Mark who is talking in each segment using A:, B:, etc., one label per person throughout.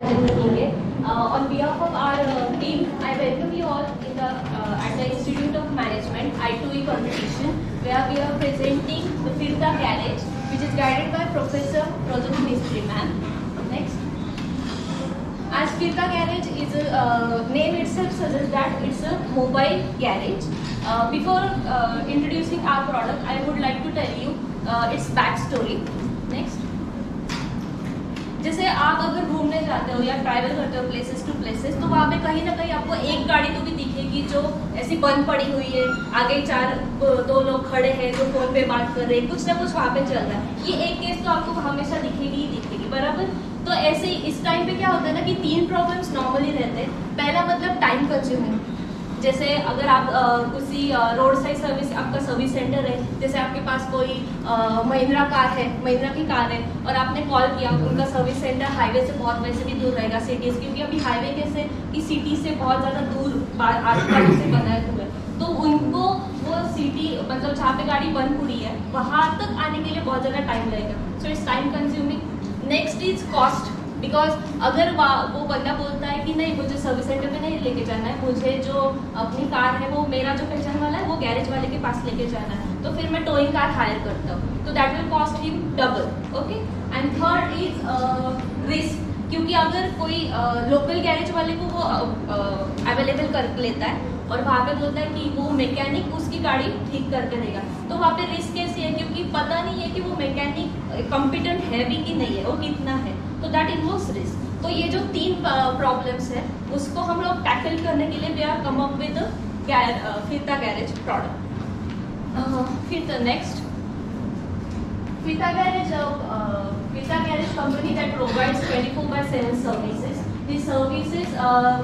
A: On behalf of our team, I welcome you all in the at the Institute of Management I2E competition, where we are presenting the Firda Garage, which is guided by Professor Rajat Mistry ma'am. Next. As Firda Garage is name itself suggests that it's a mobile garage. Before introducing our product, I would like to tell you its backstory. Next. जैसे आप अगर घूमने जाते हो या travel करते हो places to places, तो वहाँ पे कहीं ना कहीं आपको एक गाड़ी तो भी दिखेगी जो ऐसी बंद पड़ी हुई है, आगे दो लोग खड़े हैं जो फोन पे बात कर रहे हैं, कुछ ना कुछ वहाँ पे चल रहा है। ये एक केस तो आपको हमेशा दिखेगी ही दिखेगी, बराबर। तो ऐसे ही इस टाइम पे क्या होता है ना कि तीन प्रॉब्लम्स नॉर्मली रहते हैं। पहला मतलब टाइम कंज्यूमिंग, जैसे अगर आप किसी रोड साइड सर्विस, आपका सर्विस सेंटर है, जैसे आपके पास कोई महिंद्रा की कार है और आपने कॉल किया, उनका सर्विस सेंटर हाईवे से बहुत वैसे भी दूर रहेगा सिटीज, क्योंकि अभी हाईवे कैसे कि सिटी से बहुत ज़्यादा दूर आसपास से बनाए हुए हैं, तो उनको वो सिटी मतलब जहाँ पे गाड़ी बंद पड़ी है वहाँ तक आने के लिए बहुत ज़्यादा टाइम लगेगा। So it's time consuming. Next is cost, because अगर वो बंदा बोलता है कि नहीं मुझे सर्विस सेंटर में नहीं लेके जाना है, मुझे जो अपनी कार है वो मेरा जो पहचान वाला है वो गैरेज वाले के पास लेके जाना है, तो फिर मैं टोइंग कार हायर करता हूँ, तो that will cost him double. Okay. And third is risk, क्योंकि अगर कोई लोकल गैरेज वाले को वो अवेलेबल कर लेता है और वहाँ पे बोलता है कि वो मैकेनिक उसकी गाड़ी ठीक करके देगा, तो वहाँ पे रिस्क कैसी है, क्योंकि पता नहीं है कि वो मैकेनिक कॉम्पिटेंट है भी कि नहीं है, वो कितना है, तो दैट इन्वॉल्व्स रिस्क। तो ये जो तीन प्रॉब्लम्स है उसको हम लोग टैकल करने के लिए we are come up with Phirta garage product. फिर the next Firda Garage company that provides 24/7 services. These services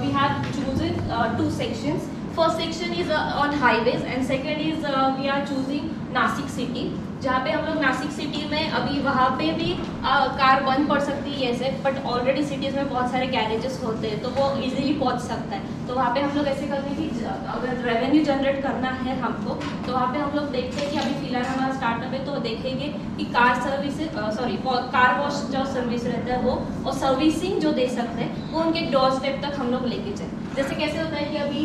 A: we have chosen two sections. First section is on highways and second is we are choosing Nashik city, जहाँ पे हम लोग Nashik city में अभी वहाँ पे भी कार बंद पड़ सकती है ऐसे, बट ऑलरेडी सिटीज़ में बहुत सारे गैरेजेस होते हैं तो वो इजीली पहुँच सकता है। तो वहाँ पे हम लोग ऐसे करते हैं कि अगर रेवेन्यू जनरेट करना है हमको, तो वहाँ पे हम लोग देखते हैं कि अभी फिलहाल हमारा स्टार्टअप है, तो देखेंगे कि कार वॉश जो सर्विस रहता है वो और सर्विसिंग जो दे सकते हैं वो उनके डोर स्टेप तक हम लोग लेके जाए। जैसे कैसे होता है कि अभी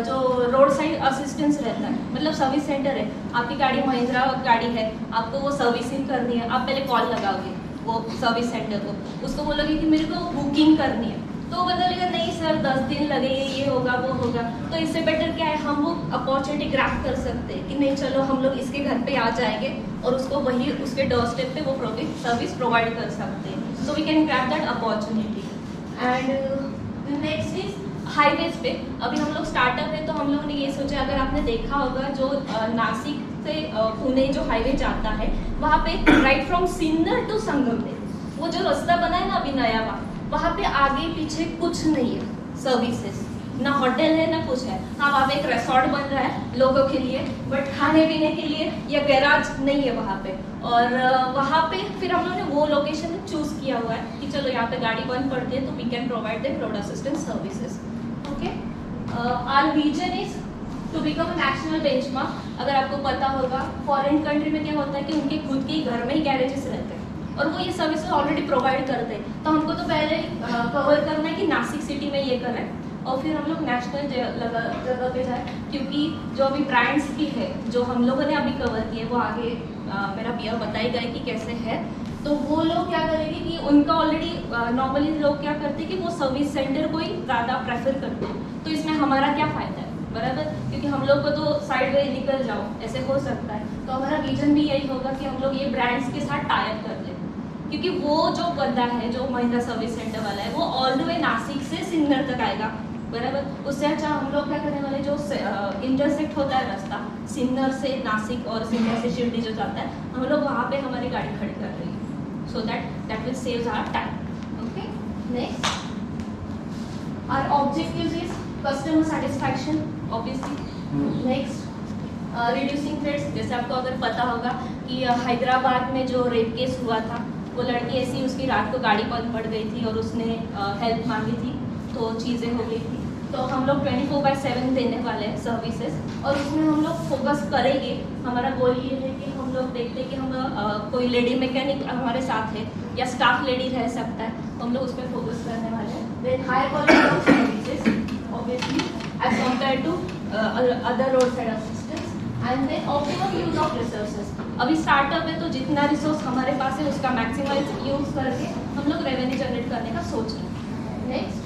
A: जो रोड साइड असिस्टेंस रहता है, मतलब सर्विस सेंटर है, आपकी गाड़ी महिंद्रा गाड़ी है, आपको वो सर्विसिंग करनी है, आप पहले कॉल लगाओगे वो सर्विस सेंटर को, उसको बोलोगे कि मेरे को बुकिंग करनी है, तो वो बोलेगा नहीं सर 10 दिन लगेंगे, ये होगा वो होगा। तो इससे बेटर क्या है, हम वो अपॉर्चुनिटी ग्रैब कर सकते हैं कि नहीं चलो हम लोग इसके घर पे आ जाएंगे और उसको वही उसके डोर स्टेप पे वो सर्विस प्रोवाइड कर सकते हैं। So we can grab that opportunity. And next is highways पे अभी हम लोग स्टार्टअप है, तो हम लोगों ने ये सोचा, अगर आपने देखा होगा जो नासिक से पुणे जो हाईवे जाता है वहाँ पे right from Sinnar to Sangamner वो जो रास्ता बना है ना अभी नया, वहाँ पे आगे पीछे कुछ नहीं है सर्विसेज, ना होटल है ना कुछ है। हाँ वहाँ पे एक रिसोर्ट बन रहा है लोगों के लिए, बट खाने पीने के लिए या गैराज नहीं है वहाँ पे। और वहाँ पे फिर हम लोगों ने वो लोकेशन चूज किया हुआ है कि चलो यहाँ पे गाड़ी बंद पड़ती है तो we can provide them road assistance services. Okay. Our vision is to become national benchmark. अगर आपको पता होगा फॉरेन कंट्री में क्या होता है कि उनके खुद के घर में ही गैरेजेस रहते हैं और वो ये सर्विसेज ऑलरेडी प्रोवाइड करते हैं, तो हमको तो पहले कवर करना है कि नासिक सिटी में ये करें और फिर हम लोग नेशनल जगह पे जाए, क्योंकि जो अभी ब्रांड्स की है जो हम लोगों ने अभी कवर की है वो आगे मेरा भैया बताएगा कि कैसे है। तो वो लोग क्या करेंगे कि उनका ऑलरेडी नॉर्मली लोग क्या करते हैं कि वो सर्विस सेंटर को ही ज़्यादा प्रेफर करते हैं, तो इसमें हमारा क्या फ़ायदा है, बराबर, क्योंकि हम लोग को तो साइड वे निकल जाओ ऐसे हो सकता है। तो हमारा विजन भी यही होगा कि हम लोग ये ब्रांड्स के साथ टाई अप कर लें, क्योंकि वो जो बंदा है जो महिंद्रा सर्विस सेंटर वाला है वो ऑल द वे नासिक से सिन्नर तक आएगा, बराबर। उससे अच्छा हम लोग क्या करने वाले, जो इंटरसेक्ट होता है रास्ता सिन्नर से नासिक और सिन्नर से शिरडी जो जाता है, हम लोग वहाँ पे हमारी गाड़ी खड़ी कर रही है, so that will save our time. Okay. Next, our objectives is customer satisfaction, obviously. Next, reducing threats. जैसे आपको अगर पता होगा कि हैदराबाद में जो रेप केस हुआ था, वो लड़की ऐसी उसकी रात को गाड़ी बंद पड़ गई थी और उसने हेल्प मांगी थी तो चीज़ें हो गई थी, तो हम लोग 24/7 देने वाले हैं सर्विसेज, और उसमें हम लोग फोकस करेंगे। हमारा गोल ये है कि हम लोग देखते हैं कि हम कोई लेडी मैकेनिक हमारे साथ है या स्टाफ लेडी रह सकता है, तो हम लोग उस पर फोकस करने वाले हैं। Then higher quality of services obviously as compared to other road side assistants, and then optimum use of resources. अभी स्टार्टअप है तो जितना रिसोर्स हमारे पास है उसका मैक्सिमाइज यूज करके हम लोग रेवेन्यू जनरेट करने का सोच रहे हैं। नेक्स्ट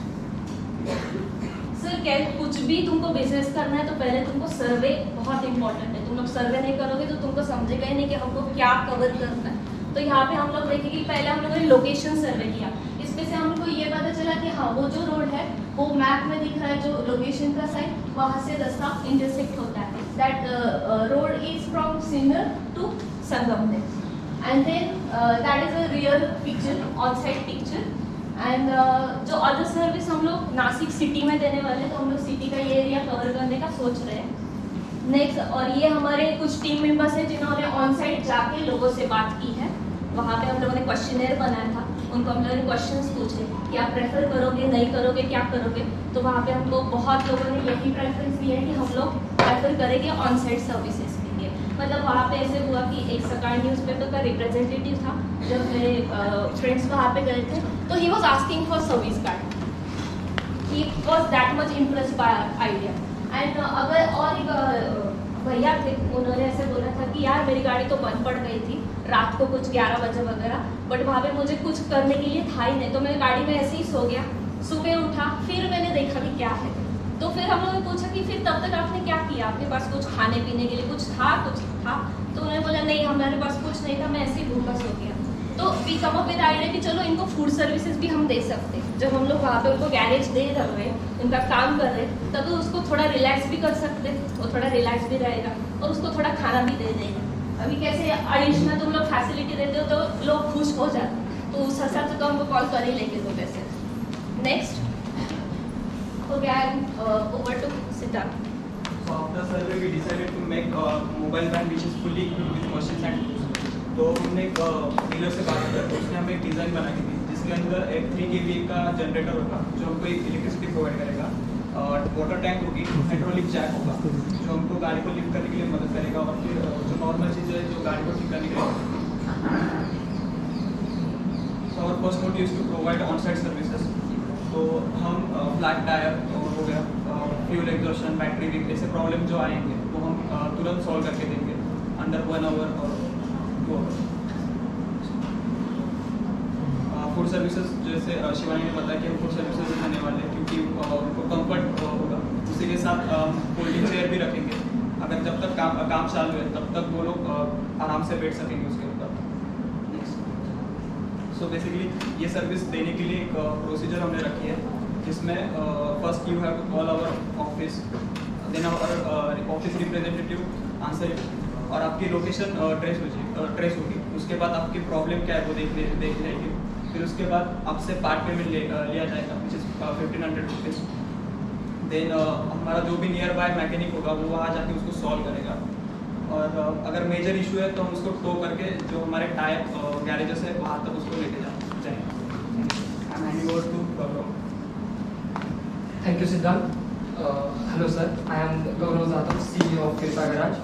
A: सर, क्या कुछ भी तुमको बिजनेस करना है तो पहले तुमको सर्वे बहुत इंपॉर्टेंट है। तुम लोग सर्वे नहीं करोगे तो तुमको समझेगा ही नहीं कि हमको क्या कवर करना है। तो यहाँ पे हम लोग देखेंगे कि पहले हम लोगों ने लोकेशन सर्वे किया, इसमें से हमको ये पता चला कि हाँ वो जो रोड है वो मैप में दिख रहा है, जो लोकेशन का साइड वहाँ से रास्ता इंटरसेक्ट होता है। That road is from Sinnar to Sangamner, and then that is a real picture, on side picture. एंड जो अदर सर्विस हम लोग नासिक सिटी में देने वाले हैं, तो हम लोग सिटी का ये एरिया कवर करने का सोच रहे हैं। नेक्स्ट, और ये हमारे कुछ टीम मेंबर्स हैं जिन्होंने ऑन साइड जाके लोगों से बात की है। वहाँ पे हम लोगों ने क्वेश्चनेयर बनाया था, उनको हम लोगों ने क्वेश्चंस पूछे कि आप प्रेफर करोगे, नहीं करोगे, क्या करोगे। तो वहाँ पे हमको बहुत लोगों ने यही प्रेफरेंस दिया है कि हम लोग प्रेफर करेंगे ऑन साइड सर्विसेज के लिए। मतलब वहाँ पे ऐसे हुआ कि एक सकाळ न्यूज़पेपर का रिप्रेजेंटेटिव था, जब मेरे फ्रेंड्स वहाँ पे गए थे तो he was asking for service card, he was that much impressed by idea. And अगर और एक भैया थे, उन्होंने ऐसे बोला था कि यार मेरी गाड़ी तो बंद पड़ गई थी रात को कुछ 11 बजे वगैरह, बट वहाँ पे मुझे कुछ करने के लिए था ही नहीं, तो मैं गाड़ी में ऐसे ही सो गया। सुबह उठा, फिर मैंने देखा कि क्या है, तो फिर हम लोगों ने पूछा कि फिर तब तक आपने क्या किया, आपके पास कुछ खाने पीने के लिए कुछ था? तो उन्होंने बोला नहीं हमारे पास कुछ नहीं था, मैं ऐसे ही भूखा सो गया। तो we come up with idea कि चलो इनको फूड सर्विसेज भी हम दे सकते हैं। जब हम लोग वहाँ पे उनको गैरेज दे रहे हैं, उनका काम कर रहे हैं, तब तो उसको थोड़ा रिलैक्स भी कर सकते हैं, वो थोड़ा रिलैक्स भी रहेगा और उसको थोड़ा खाना भी दे देगा। अभी कैसे एडिशनल तुम लोग फैसिलिटी देते हो तो लोग खुश हो जाते हैं, तो उस हिसाब से तो हमको कॉल कर ही लेंगे तो वैसे। Next, okay, over to Siddharth.
B: So after survey, we decided to make a mobile van which is fully equipped with machines and tools. तो हमने एक डीलर से बात किया, तो उसने हमें एक डिज़ाइन बना के दी जिसके अंदर एक 3 kVA का जनरेटर होगा जो हमको इलेक्ट्रिसिटी प्रोवाइड करेगा, और वाटर टैंक होगी, हाइड्रोलिक जैक होगा जो हमको गाड़ी को लिफ्ट करने के लिए मदद करेगा, और फिर जो नॉर्मल चीज़ है जो गाड़ी को ठीक करने के लिए। So our first motive is to provide on-site services. तो हम फ्लैट टायर हो गया, फ्यूल एग्जॉशन, बैटरी वीक, ऐसे प्रॉब्लम जो आएंगे वो हम तुरंत सॉल्व करके देंगे अंडर 1 आवर और 2 आवर। फूड सर्विसेज जैसे शिवानी ने बताया कि हम फूड सर्विसेज देने वाले हैं क्योंकि उनको कंफर्ट होगा। उसी के साथ फोल्डिंग चेयर भी रखेंगे, अगर जब तक काम चालू है तब तक वो लोग आराम से बैठ सकेंगे उसके ऊपर। सो बेसिकली ये सर्विस देने के लिए एक प्रोसीजर हमने रखी है जिसमें first you have to call our office, then our office representative answer और आपकी लोकेशन ट्रेस होगी। उसके बाद आपकी प्रॉब्लम क्या है वो देख लेंगे, फिर उसके बाद आपसे पार्ट पेमेंट लिया जाएगा विच इज़ 1500 रुपीज़। देन हमारा जो भी नियर बाय मैकेनिक होगा वो वहाँ जाके उसको सॉल्व करेगा, और अगर मेजर इशू है तो हम उसको टो करके जो हमारे टायर गैरेजेस है वहाँ तक उसको लेके जाएंगे।
C: Thank you, Siddharth. Hello, sir. I am Gaurav Zadav, CEO of Kripa Garage.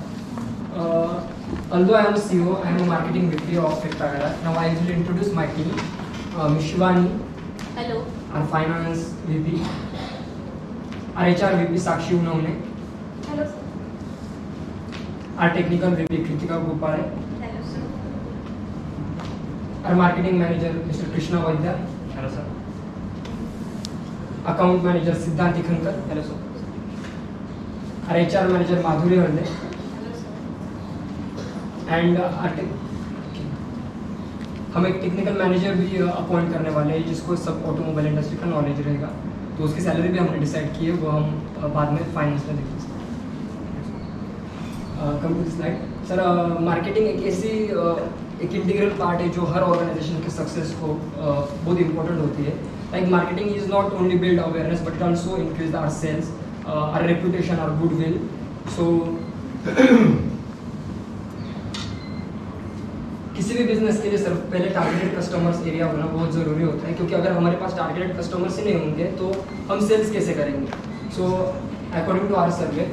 C: Although I am a CEO, I am a marketing VP of Kripa Garage. Now I will introduce my team. Ms. Shivani.
A: Hello.
C: Our finance VP. Our HR VP Sakshi Unavne.
A: Hello sir.
C: Our technical VP Kritika Gopal.
A: Hello sir.
C: Our marketing manager Mr. Krishna Vaidya.
D: Hello sir.
C: Account manager Siddharth Khankar.
D: Hello sir.
C: Our HR manager Madhuri Harde.
A: Hello sir.
C: And हम एक technical manager भी appoint करने वाले हैं जिसको सब automobile industry का knowledge रहेगा, तो उसकी सैलरी भी हमने डिसाइड की है, वो हम बाद में फाइनेंस में देखेंगे। Come to slide sir, marketing एक ऐसी एक इंटीग्रल पार्ट है जो हर ऑर्गेनाइजेशन के सक्सेस को बहुत इंपॉर्टेंट होती है। Like marketing is not only build awareness but it also increase our sales, our reputation, our goodwill. So किसी भी बिजनेस के लिए सर पहले टारगेटेड कस्टमर्स एरिया होना बहुत ज़रूरी होता है, क्योंकि अगर हमारे पास टारगेटेड कस्टमर्स ही नहीं होंगे तो हम सेल्स कैसे करेंगे। So according to our survey,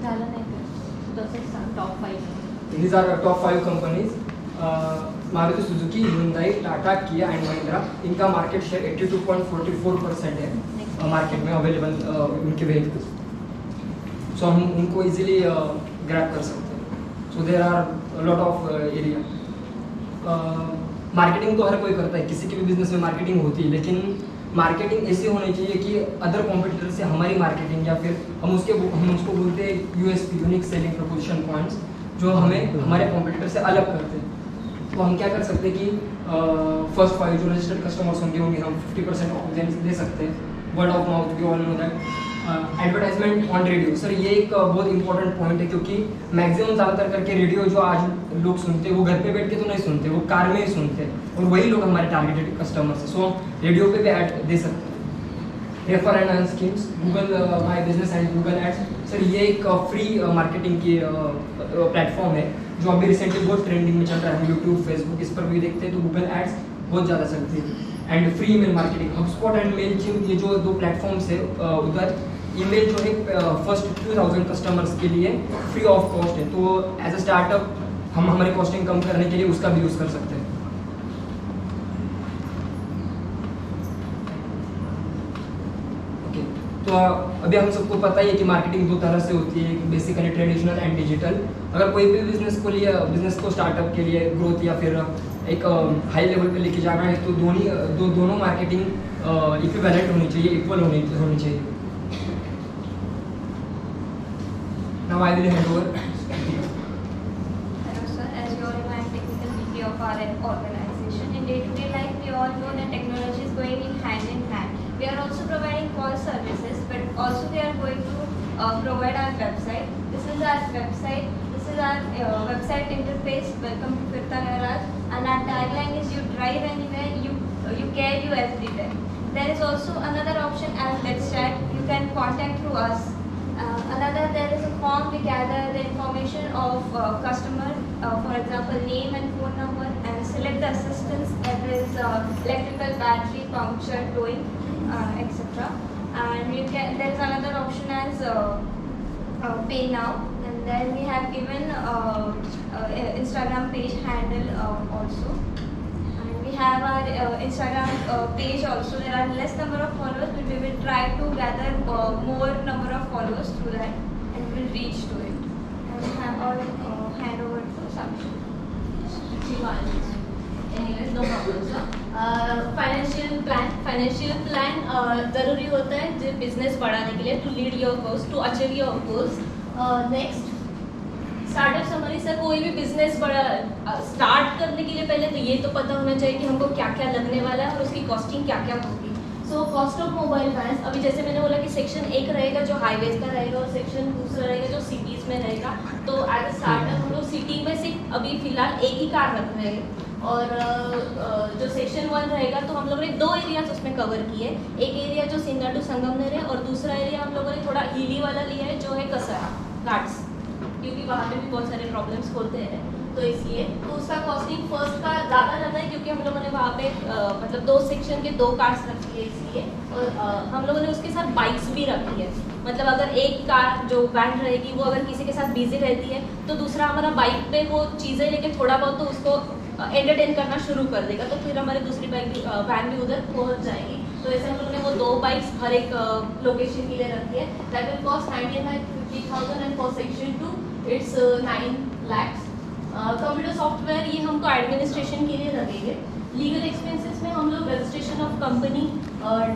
A: झालं नाही तसंच सांग top 5
C: these are top 5 companies. Maruti Suzuki, Hyundai, Tata, किया एंड महिंद्रा, इनका मार्केट शेयर 82.44% है मार्केट में अवेलेबल उनके व्हीकल्स. सो हम उनको इजीली ग्रैब कर सकते हैं. So there are lot of area. Marketing तो हर कोई करता है, किसी के भी बिजनेस में मार्केटिंग होती है, लेकिन मार्केटिंग ऐसी होनी चाहिए कि अदर कॉम्पिटिटर से हमारी मार्केटिंग या फिर हम उसको बोलते हैं USP, unique selling preposition points, जो हमें हमारे कॉम्पिटिटर से अलग करते हैं. तो हम क्या कर सकते हैं कि फर्स्ट 5 जो रजिस्टर्ड कस्टमर्स होंगे हम 50% ऑफ दे सकते हैं. Word of mouth, we all know that. Advertisement on radio, sir ये एक बहुत इंपॉर्टेंट पॉइंट है, क्योंकि मैक्सिमम ज़्यादातर करके रेडियो जो आज लोग सुनते हैं वो घर पे बैठ के तो नहीं सुनते, वो कार में ही सुनते हैं, और वही लोग हमारे टारगेटेड कस्टमर्स हैं. सो हम रेडियो पे भी ऐड दे सकते हैं. Refer and earn schemes, Google My Business and Google Ads, sir ये एक फ्री मार्केटिंग की प्लेटफॉर्म है जो अभी रिसेंटली बहुत ट्रेंडिंग में चल रहा है. हम यूट्यूब, फेसबुक इस पर भी देखते हैं, तो गूगल एड्स बहुत ज़्यादा चलती है. And free email marketing, HubSpot and Mailchimp, ये जो 2 प्लेटफॉर्म्स है, उधर ईमेल जो है फर्स्ट 2000 कस्टमर्स के लिए फ्री ऑफ कॉस्ट है. तो एज अ स्टार्टअप हम हमारी कॉस्टिंग कम करने के लिए उसका भी यूज़ कर सकते हैं. ओके, तो अभी हम सबको पता ही है कि मार्केटिंग 2 तरह से होती है, बेसिकली ट्रेडिशनल एंड डिजिटल. अगर कोई भी बिजनेस को स्टार्टअप के लिए ग्रोथ या फिर एक हाई लेवल पे लेके जाना है, तो दोनों मार्केटिंग इक्विवेलेंट होनी चाहिए, इक्वल होनी चाहिए. Now I will hand over.
A: Hello sir, as you all know, I am technical VP of our organization. In day-to-day life, we all know that technology is going in hand. We are also providing call services, but also we are going to provide our website. This is our website. This is our website interface. Welcome to Firta Garage. And our tagline is: you drive anywhere, you care you everywhere. There is also another option as Let's Chat. You can contact through us. There is a form. We gather the information of customer, for example, name and phone number, and select the assistance, that is electrical, battery, puncture, towing, etc. And there is another option as pay now, and then we have given Instagram page handle also. We have our Instagram page also. There are less number of followers, but we will try to gather more number of followers through that, and we will reach to it. And I'll hand over to Sakshi. Anyways, no problem, sir. Financial plan ज़रूरी होता है जो business बढ़ाने के लिए, to lead your goals, to achieve your goals. Next, startup summary. Sir कोई भी business बड़ा स्टार्ट करने के लिए पहले तो ये तो पता होना चाहिए कि हमको क्या क्या लगने वाला है और उसकी कॉस्टिंग क्या क्या होगी. So cost of mobile vans, अभी जैसे मैंने बोला कि सेक्शन 1 रहेगा जो हाईवेज का रहेगा, और सेक्शन 2 रहेगा जो सिटीज़ में रहेगा. तो एज अ स्टार्टअप हम लोग सिटी में सिर्फ अभी फिलहाल एक ही कार रख रहे हैं. और जो सेक्शन 1 रहेगा तो हम लोगों ने 2 एरियाज उसमें कवर किए. एक एरिया जो सिंगा टू संगमनेर है, और दूसरा एरिया हम लोगों ने थोड़ा हिली वाला लिया है जो है कसरा घाट्स, क्योंकि वहाँ पे भी बहुत सारे प्रॉब्लम्स होते हैं. तो इसलिए तो उसका कॉस्टिंग फर्स्ट का ज़्यादा जाता है, क्योंकि हम लोगों ने वहाँ पे मतलब 2 सेक्शन के 2 कार्स रखी है इसलिए. और हम लोगों ने उसके साथ बाइक्स भी रखी है. मतलब अगर एक कार जो वैन रहेगी वो अगर किसी के साथ बिजी रहती है, तो दूसरा हमारा बाइक पे वो चीज़ें लेके थोड़ा बहुत तो उसको एंटरटेन करना शुरू कर देगा, तो फिर हमारी दूसरी बाइक वैन भी उधर पहुँच जाएगी. तो ऐसे हम लोगों ने वो 2 बाइक्स हर एक लोकेशन के लिए रखी है. That will cost 95,50,000 and for section 2 it's 9 lakhs. Computer software ये हमको एडमिनिस्ट्रेशन के लिए लगेंगे. लीगल एक्सपेंसेस में हम लोग registration of company,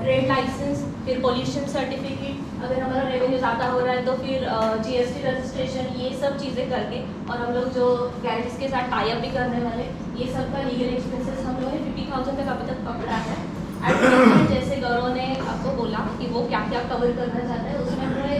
A: trade licence, फिर पोल्यूशन सर्टिफिकेट, अगर हमारा रेवेन्यू ज़्यादा हो रहा है तो फिर GST रजिस्ट्रेशन, ये सब चीज़ें करके, और हम लोग जो गैरेज के साथ टाई अप भी करने वाले, ये सब का लीगल एक्सपेंसेस हम लोगों ने 50,000 तक अभी तक पकड़ा है. एडवर्टाइजमेंट जैसे गौरव ने आपको बोला कि वो क्या क्या कवर करना चाहता है, उसमें हमने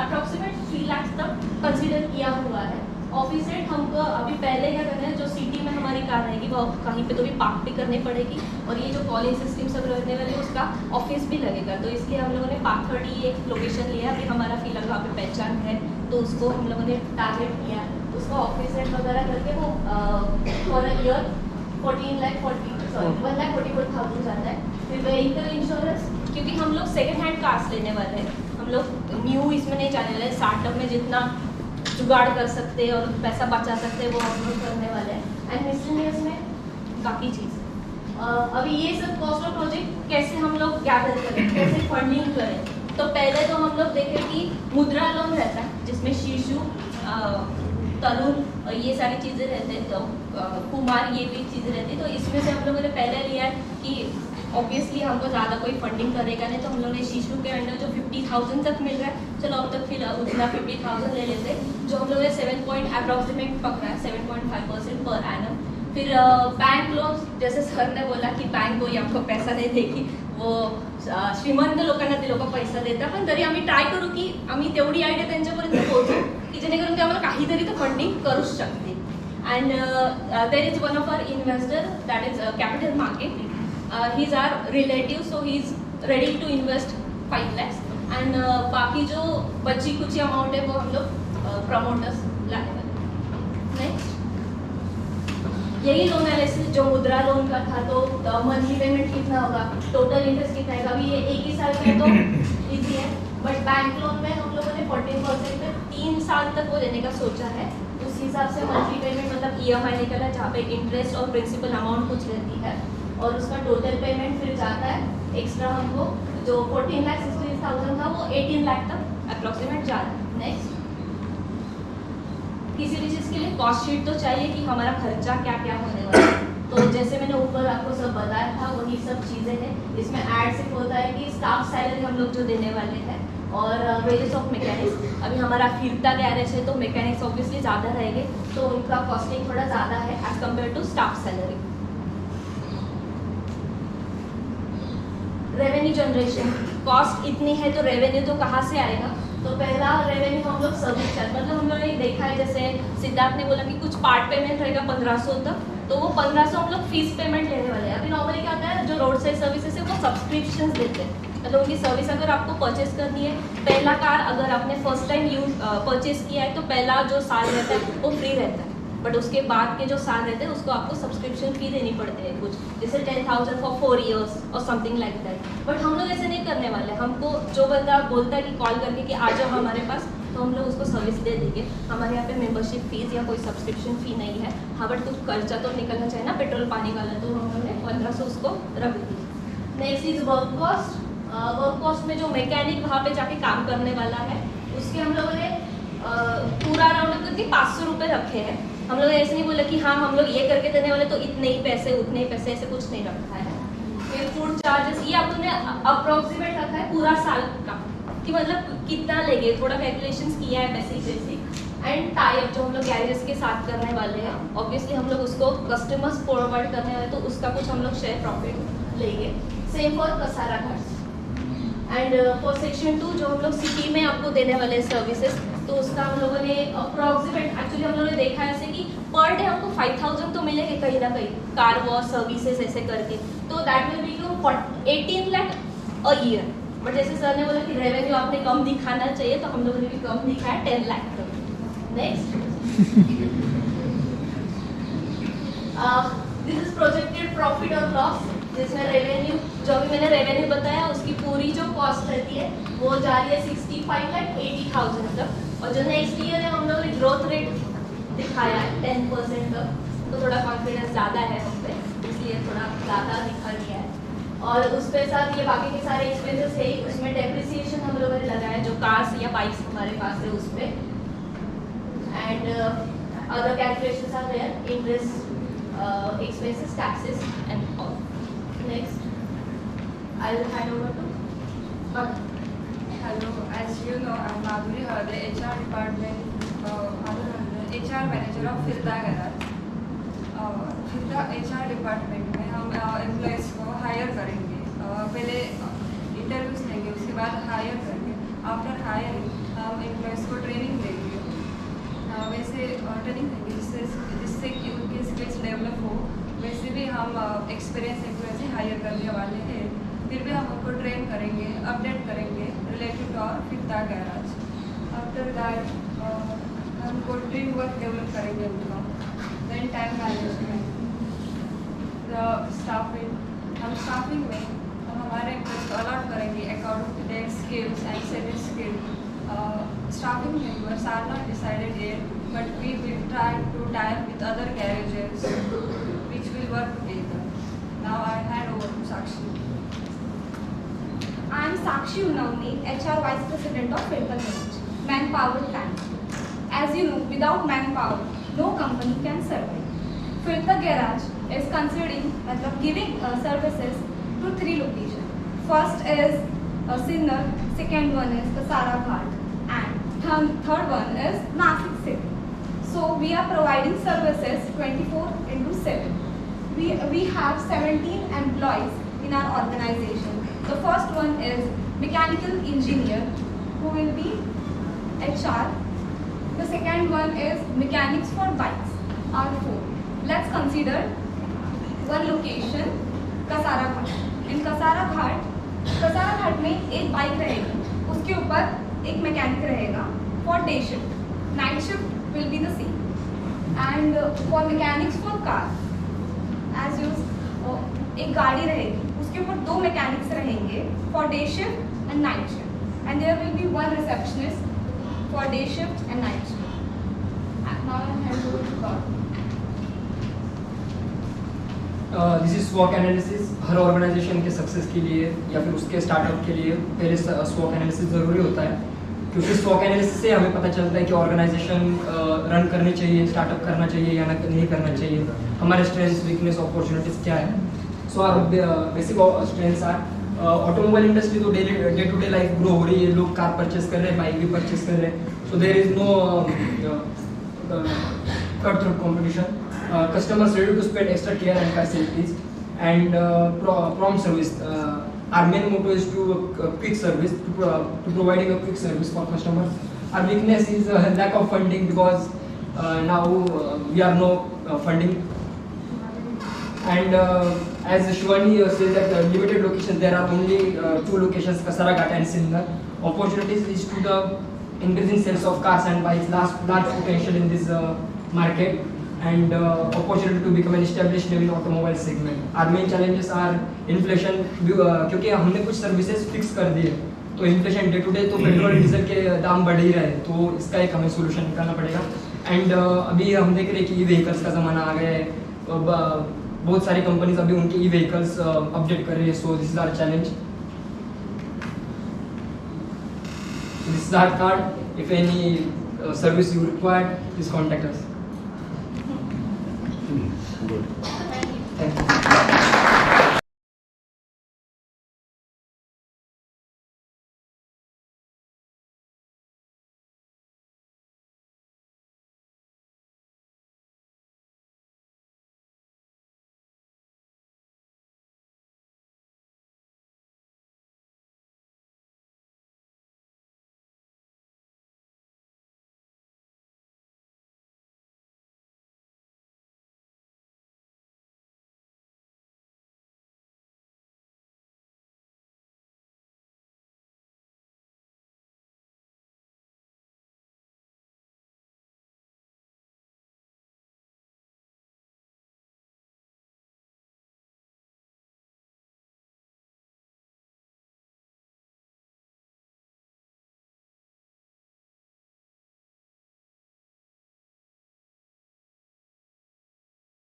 A: अप्रॉक्सीमेट 3 लाख तक कंसिडर किया हुआ है. ऑफिस रेंट हमको अभी पहले क्या करना है, जो सिटी में हमारी कार रहेगी वो कहीं पे तो भी पार्क भी करनी पड़ेगी, और ये जो कॉलिंग सिस्टम सब रहने वाले उसका ऑफिस भी लगेगा. तो इसलिए हम लोगों ने पाथड़ी एक लोकेशन लिया, अभी हमारा फिलहाल वहाँ पे पहचान है, तो उसको हम लोगों ने टारगेट किया. उसका ऑफिस रेंट वगैरह करके वो फॉर अ ईयर 1,44,000 जाता है. फिर व्हीकल इंश्योरेंस क्योंकि हम लोग सेकेंड हैंड कार्स लेने वाले हैं, हम लोग न्यू इसमें नहीं जाने वाले। स्टार्टअप में जितना जुगाड़ कर सकते हैं और पैसा बचा सकते हैं वो हम लोग करने वाले हैं। एंड मिसलेनियस में बाकी चीज़ अभी ये सब कॉस्ट ऑफ प्रोजेक्ट कैसे हम लोग गैदर करें, कैसे फंडिंग करें। तो पहले तो हम लोग देखें कि मुद्रा लोन रहता है जिसमें शिशु, तरुण ये सारी चीज़ें रहते हैं, तो कुमार ये भी चीज़ें रहती है। तो इसमें से हम लोगों ने पहले लिया है कि ऑब्वियसली हमको ज़्यादा कोई फंडिंग करेगा नहीं, तो हम लोग ने शिशु के अंडर जो 50,000 तक मिल रहा है, चलो अब तक फिर उतना 50,000 ले लेते, जो हम लोग ने 7 अप्रॉक्सीमेट पकड़ा है, 7.5% पर एनम। फिर बैंक लोन, जैसे सर ने बोला की बैंक कोई आपको पैसा नाही देगी, वो श्रीमंत लोकांना ते लोक पैसा देतात, पण तरी आम्ही ट्राय करू की आम्ही तेवढी आयडिया त्यांच्यापर्यंत पोहोचू की जेणेकरून ते आम्हाला काहीतरी तर फंडिंग करूच शकतील. And there is one of our investor that is capital market. He is our relative, so he is ready to invest 5 lakhs. And बाकी जो बची कुछ अमाउंट है वो हम लोग प्रमोटर्स लाने वाले. नेक्स्ट यही लोन एनालिसिस जो मुद्रा लोन का था, तो मंथली पेमेंट कितना होगा, टोटल इंटरेस्ट कितना है, अभी ये 1 ही साल का तो इजी है, बट बैंक लोन में हम लोगों ने 14% पे 3 साल तक वो लेने का सोचा है. उस हिसाब से मंथली पेमेंट मतलब EMI निकला जहाँ पे इंटरेस्ट और प्रिंसिपल अमाउंट कुछ रहती है, और उसका टोटल पेमेंट फिर जाता है एक्स्ट्रा हमको जो 14,60,000 था वो 18 लाख तक अप्रॉक्सीमेट जा रहा है. नेक्स्ट किसी भी चीज़ के लिए कॉस्ट शीट तो चाहिए कि हमारा खर्चा क्या क्या होने वाला है. तो जैसे मैंने ऊपर आपको सब बताया था वही सब चीज़ें हैं. इसमें ऐड सिर्फ होता है कि स्टाफ सैलरी हम लोग जो देने वाले हैं और वेजेस ऑफ मैकेनिक्स. अभी हमारा फिरता गैरेज है तो मैकेनिक्स ऑब्वियसली ज़्यादा रहेंगे, तो उनका कॉस्टिंग थोड़ा ज़्यादा है as compared to staff salary. Revenue generation cost इतनी है तो रेवेन्यू तो कहाँ से आएगा. तो पहला रेवेन्यू हम लोग सर्विस चार्ज, मतलब हम लोगों ने देखा है जैसे सिद्धार्थ ने बोला कि कुछ पार्ट पेमेंट रहेगा 1500 तक, तो वो 1500 हम लोग फीस पेमेंट लेने वाले हैं. अभी नॉर्मली क्या होता है जो रोड साइड सर्विसेज है वो सब्सक्रिप्शन देते हैं, मतलब उनकी सर्विस अगर आपको परचेस करनी है, पहला कार अगर आपने फर्स्ट टाइम यूज परचेस किया है तो पहला जो साल रहता है वो फ्री रहता है, बट उसके बाद के जो साल रहते हैं उसको आपको सब्सक्रिप्शन फी देनी पड़ती है कुछ, जैसे 10,000 फॉर 4 years और समथिंग लाइक दैट. बट हम लोग ऐसे नहीं करने वाले. हमको जो बंदा बोलता है कि कॉल करके कि आ जाओ हमारे पास, तो हम लोग उसको सर्विस दे देंगे. हमारे यहाँ पे मेंबरशिप फीस या कोई सब्सक्रिप्शन फी नहीं है. हाँ, बट कुछ खर्चा तो निकलना चाहिए ना, पेट्रोल पानी वाला, तो हम लोगों ने 1500 उसको रख दी. Next is work cost. Work cost में जो मैकेनिक वहाँ पे जाके काम करने वाला है उसके हम लोगों ने पूरा अराउंड करके 500 रुपये रखे हैं. हम लोग ऐसे नहीं बोला कि हाँ हम लोग ये करके देने वाले तो इतने ही पैसे उतने ही पैसे, ऐसे कुछ नहीं रखा है. फिर फूड चार्जेस ये आपने अप्रोक्सीमेट रखा है पूरा साल का कि मतलब कितना लेंगे, थोड़ा कैलकुलेशंस किया है बेसिक. एंड टाइप जो हम लोग गैरेजेस के साथ करने वाले हैं, ऑब्वियसली हम लोग उसको कस्टमर्स फॉरवर्ड करने वाले, तो उसका कुछ हम लोग शेयर प्रॉफिट लेंगे. Same for Kasara Ghats. And for section 2 जो हम लोग सिटी में आपको देने वाले सर्विसेज, तो उसका हम लोगों ने अप्रॉक्सीमेट एक्चुअली हम लोगों ने देखा है ऐसे कि पर डे हमको 5,000 तो मिलेंगे कहीं ना कहीं कार वॉश सर्विसेज ऐसे करके, तो that will be two 18 lakh a year. But जैसे सर ने बोला कि रेवेन्यू आपने कम दिखाना चाहिए, तो हम लोगों ने भी कम दिखाया 10 लाख तक. Next this is projected profit और लॉस, जिसमें रेवेन्यू जो अभी मैंने रेवेन्यू बताया उसकी पूरी जो कॉस्ट रहती है वो जा रही है 65,80,000 तक. और जो नेक्स्ट ईयर है हम लोगों ने ग्रोथ रेट दिखाया है 10% तक, तो थोड़ा कॉन्फिडेंस ज़्यादा है हम पे, इसलिए थोड़ा ज़्यादा दिखा दिया है. और उसके साथ ये बाकी के सारे एक्सपेंसेस है, उसमें डेप्रिसिएशन हम लोगों ने लगाया जो कार्स या बाइक्स हमारे पास है उस पर. And other calculations are there, interest, expenses, taxes and all. Next, I will hand over to
D: Hello, as you know, I'm Madhuri Hade, HR department, HR manager of फिरता गैराज. फिरता HR department में हम employees को higher करेंगे. पहले interviews लेंगे, उसके बाद हायर करेंगे. आफ्टर हायरिंग हम एम्प्लॉयज़ को ट्रेनिंग देंगे. वैसे ट्रेनिंग देंगे जिससे कि उनकी स्किल्स डेवलप हो. वैसे भी हम एक्सपीरियंस एम्प्लॉयज़ ही हायर करने वाले हैं. फिर भी हम उनको ट्रेन करेंगे, अपडेट करेंगे related to our Phirta garage. After that हमको टीम वर्क डेवलप करेंगे उनका. Then time management, staffing. हम स्टाफिंग में हम हमारे अलॉट करेंगे according to their skills and service skill. Staffing members are not decided yet, but we will try to tie up with other garages which will work together. Now I hand over to Sakshi.
E: I am Sakshi Unavni, HR Vice President of Filter Garage, Manpower Plant. As you know, without manpower, no company can survive. Filter Garage is considering giving services to 3 locations. First is Sinnar, second one is Kasara Ghat, and third one is Nasik City. So we are providing services 24/7. We have 17 employees in our organization. The first one is mechanical engineer, who will be HR. The second one is mechanics for bikes, R4. Let's consider one location, Kasara Ghat. In Kasara Ghat में एक bike रहेगी, उसके ऊपर एक mechanic रहेगा for day shift. Night shift will be the same. And for mechanics for car as use एक गाड़ी रहेगी, उसके ऊपर 2 मैकेनिक्स रहेंगे for day shift and night shift. And there will be 1 receptionist for day shift and night shift. Now I hand over to God.
C: This is स्वॉक analysis. हर organisation के success के लिए या फिर उसके स्टार्टअप के लिए पहले स्वॉक एनालिसिस ज़रूरी होता है, क्योंकि स्वॉक एनालिसिस से हमें पता चलता है कि ऑर्गेनाइजेशन रन करनी चाहिए, स्टार्टअप करना चाहिए या नहीं करना चाहिए, हमारे स्ट्रेंथ्स, वीकनेस, अपॉर्चुनिटीज़ क्या है. So our basic strengths are automobile industry. तो day to day life grow हो रही है, लोग कार परचेस कर रहे हैं, बाइक भी परचेस कर रहे हैं. So there is no cut through competition. Customers ready to spend extra care and facilities, and prompt service. Our main motto is to quick service, to providing a quick service for customers. Our weakness is lack of funding, because now we are no funding. And as Shivani said that limited locations, there are only 2 locations, Kasara Ghat and Sinnar. Opportunities is to the increasing sales of cars and bikes, large potential in this market, and opportunity to become an established name in automobile segment. Our main challenges are inflation, क्योंकि हमने कुछ services fix कर दिए, तो inflation day to day तो petrol diesel के दाम बढ़ ही रहे, तो इसका एक हमें सोल्यूशन निकालना पड़ेगा. एंड अभी हम देख रहे हैं कि ई व्हीकल्स का ज़माना आ गया है. बहुत सारी कंपनीज अभी उनके ई व्हीकल्स अपडेट कर रही है. So this is our challenge. This is our card. If any service you required, please contact us.
F: Good.
C: Thank you.